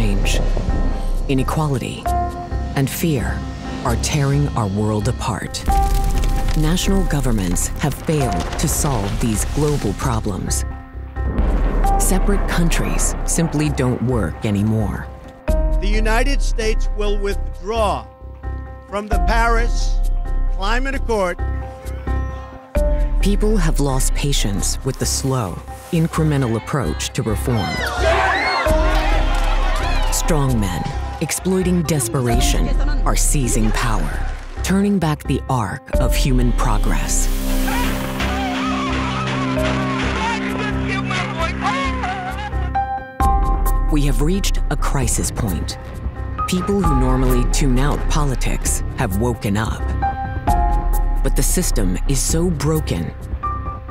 change, inequality, and fear are tearing our world apart. National governments have failed to solve these global problems. Separate countries simply don't work anymore. The United States will withdraw from the Paris Climate Accord. People have lost patience with the slow, incremental approach to reform. Strong men, exploiting desperation, are seizing power, turning back the arc of human progress. We have reached a crisis point. People who normally tune out politics have woken up. But the system is so broken,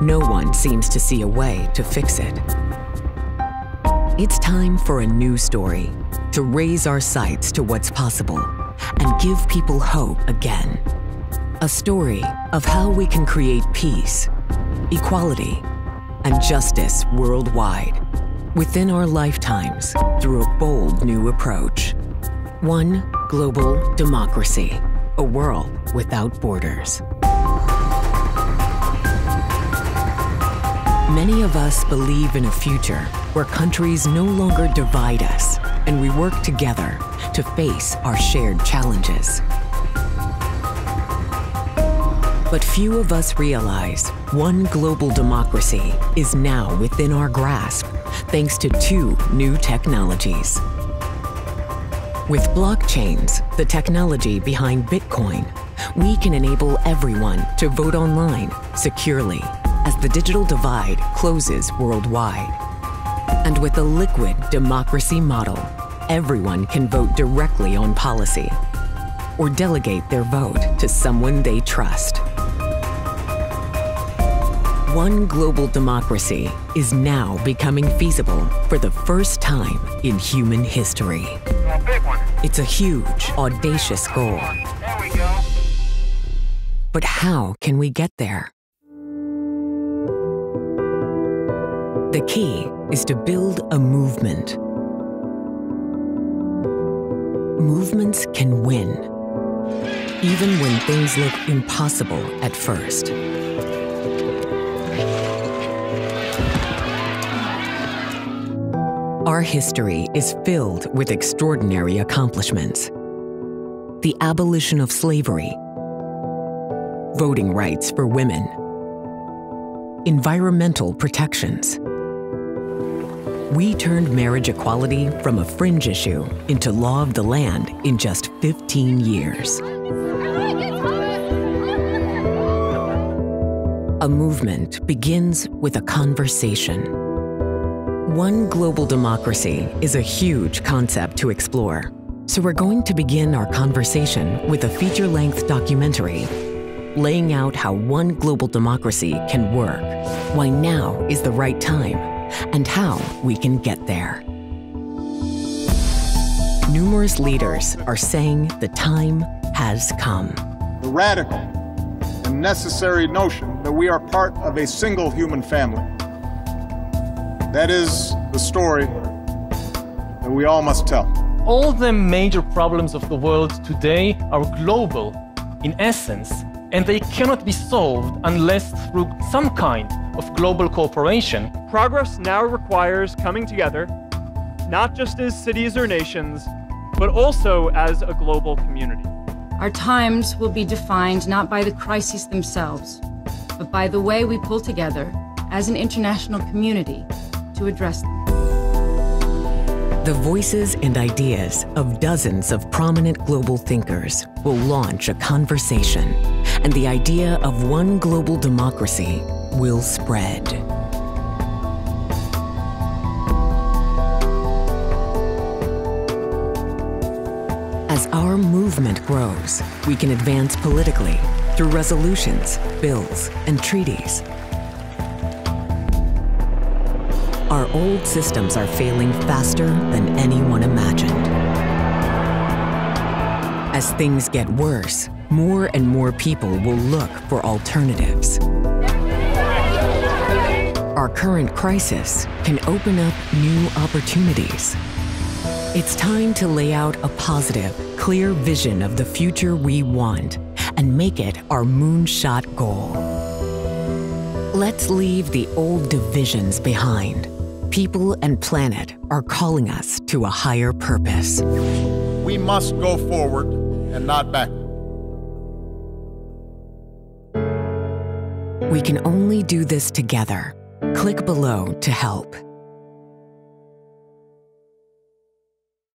no one seems to see a way to fix it. It's time for a new story, to raise our sights to what's possible and give people hope again. A story of how we can create peace, equality, and justice worldwide within our lifetimes through a bold new approach. One global democracy, a world without borders. Many of us believe in a future where countries no longer divide us and we work together to face our shared challenges. But few of us realize one global democracy is now within our grasp thanks to two new technologies. With blockchains, the technology behind Bitcoin, we can enable everyone to vote online securely as the digital divide closes worldwide. And with a liquid democracy model, everyone can vote directly on policy or delegate their vote to someone they trust. One global democracy is now becoming feasible for the first time in human history. It's a huge, audacious goal. There we go. But how can we get there? The key is to build a movement. Movements can win, even when things look impossible at first. Our history is filled with extraordinary accomplishments. The abolition of slavery, voting rights for women, environmental protections. We turned marriage equality from a fringe issue into law of the land in just 15 years. A movement begins with a conversation. One global democracy is a huge concept to explore, so we're going to begin our conversation with a feature-length documentary laying out how one global democracy can work, why now is the right time, and how we can get there. Numerous leaders are saying the time has come. The radical and necessary notion that we are part of a single human family. That is the story that we all must tell. All the major problems of the world today are global in essence, and they cannot be solved unless through some kind of global cooperation. Progress now requires coming together, not just as cities or nations, but also as a global community. Our times will be defined not by the crises themselves, but by the way we pull together as an international community to address them. The voices and ideas of dozens of prominent global thinkers will launch a conversation, and the idea of one global democracy will spread. As our movement grows, we can advance politically through resolutions, bills, and treaties. Our old systems are failing faster than anyone imagined. As things get worse, more and more people will look for alternatives. Our current crisis can open up new opportunities. It's time to lay out a positive, clear vision of the future we want and make it our moonshot goal. Let's leave the old divisions behind. People and planet are calling us to a higher purpose. We must go forward and not backward. We can only do this together. Click below to help.